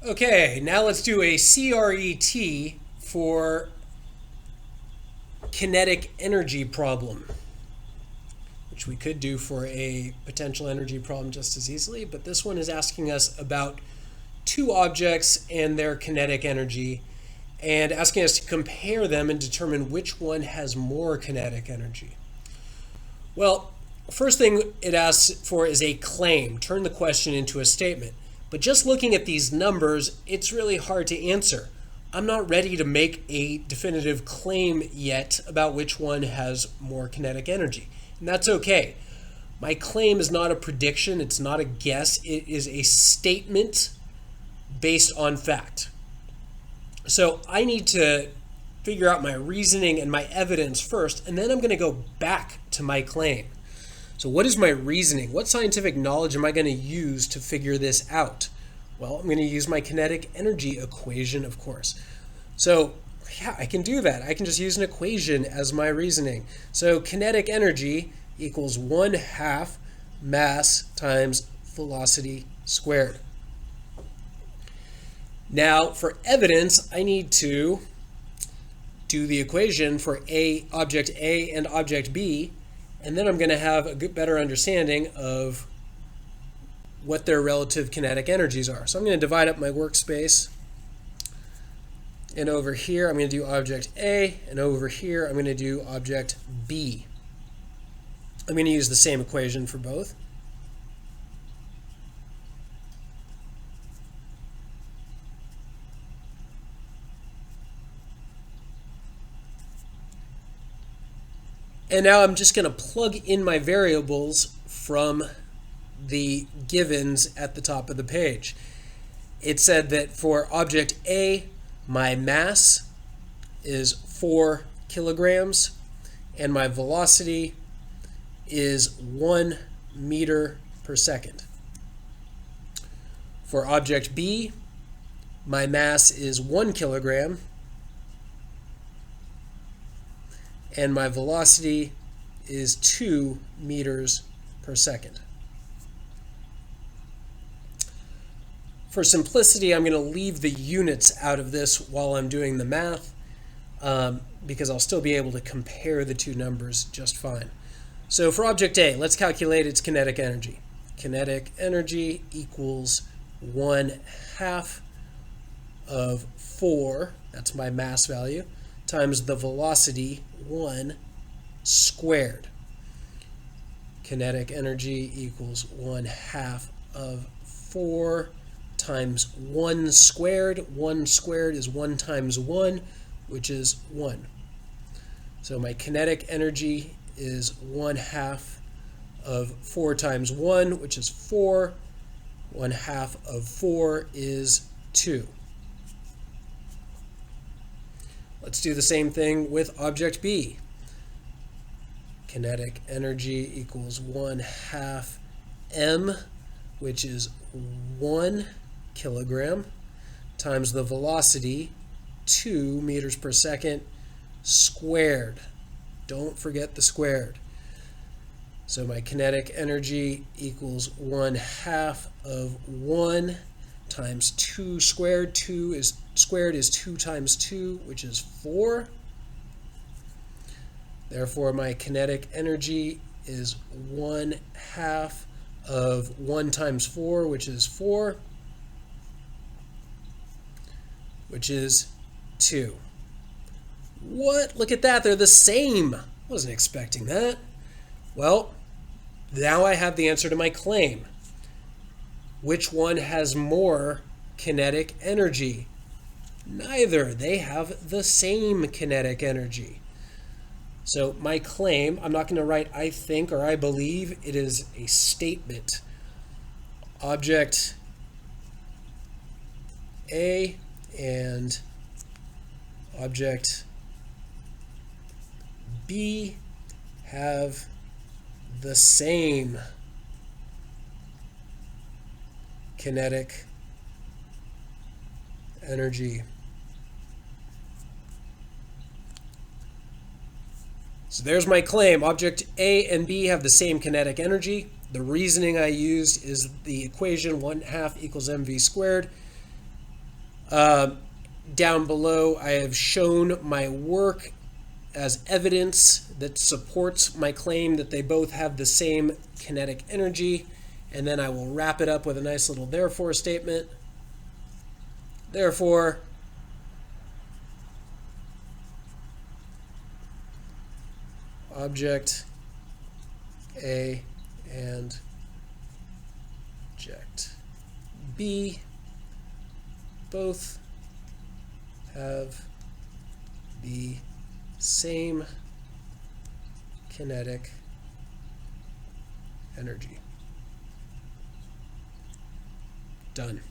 Okay, now let's do a CRET for kinetic energy problem, which we could do for a potential energy problem just as easily, but this one is asking us about two objects and their kinetic energy and asking us to compare them and determine which one has more kinetic energy. Well, first thing it asks for is a claim. Turn the question into a statement. But just looking at these numbers, it's really hard to answer. I'm not ready to make a definitive claim yet about which one has more kinetic energy. And that's okay. My claim is not a prediction, it's not a guess, it is a statement based on fact. So I need to figure out my reasoning and my evidence first, and then I'm going to go back to my claim. So what is my reasoning? What scientific knowledge am I going to use to figure this out? Well, I'm going to use my kinetic energy equation, of course. So yeah, I can do that. I can just use an equation as my reasoning. So kinetic energy equals 1/2 mass times velocity squared. Now, for evidence, I need to do the equation for object A and object B, and then I'm going to have a better understanding of what their relative kinetic energies are. So I'm going to divide up my workspace. And over here, I'm going to do object A, and over here, I'm going to do object B. I'm going to use the same equation for both. And now I'm just going to plug in my variables from the givens at the top of the page. It said that for object A, my mass is 4 kilograms and my velocity is 1 meter per second. For object B, my mass is 1 kilogram and my velocity is 2 meters per second. For simplicity, I'm going to leave the units out of this while I'm doing the math because I'll still be able to compare the two numbers just fine. So for object A, let's calculate its kinetic energy. Kinetic energy equals 1/2 of 4, that's my mass value, times the velocity 1 squared. Kinetic energy equals 1/2 of 4 times 1 squared. 1 squared is 1 times 1, which is 1. So my kinetic energy is 1/2 of 4 times 1, which is 4. 1/2 of 4 is 2. Let's do the same thing with object B. Kinetic energy equals 1/2 m, which is 1 kilogram, times the velocity, 2 meters per second, squared. Don't forget the squared. So my kinetic energy equals 1/2 of 1 times 2 squared. 2 is squared is 2 times 2, which is 4. Therefore, my kinetic energy is 1/2 of 1 times 4, which is 4, which is 2. What? Look at that. They're the same. Wasn't expecting that. Well, now I have the answer to my claim. Which one has more kinetic energy? Neither. They have the same kinetic energy. So my claim, I'm not going to write I think or I believe. It is a statement. Object A and object B have the same kinetic energy. So there's my claim. Object A and B have the same kinetic energy. The reasoning I used is the equation 1/2 equals mv squared. Down below, I have shown my work as evidence that supports my claim that they both have the same kinetic energy. And then I will wrap it up with a nice little therefore statement. Therefore, object A and object B both have the same kinetic energy. Done.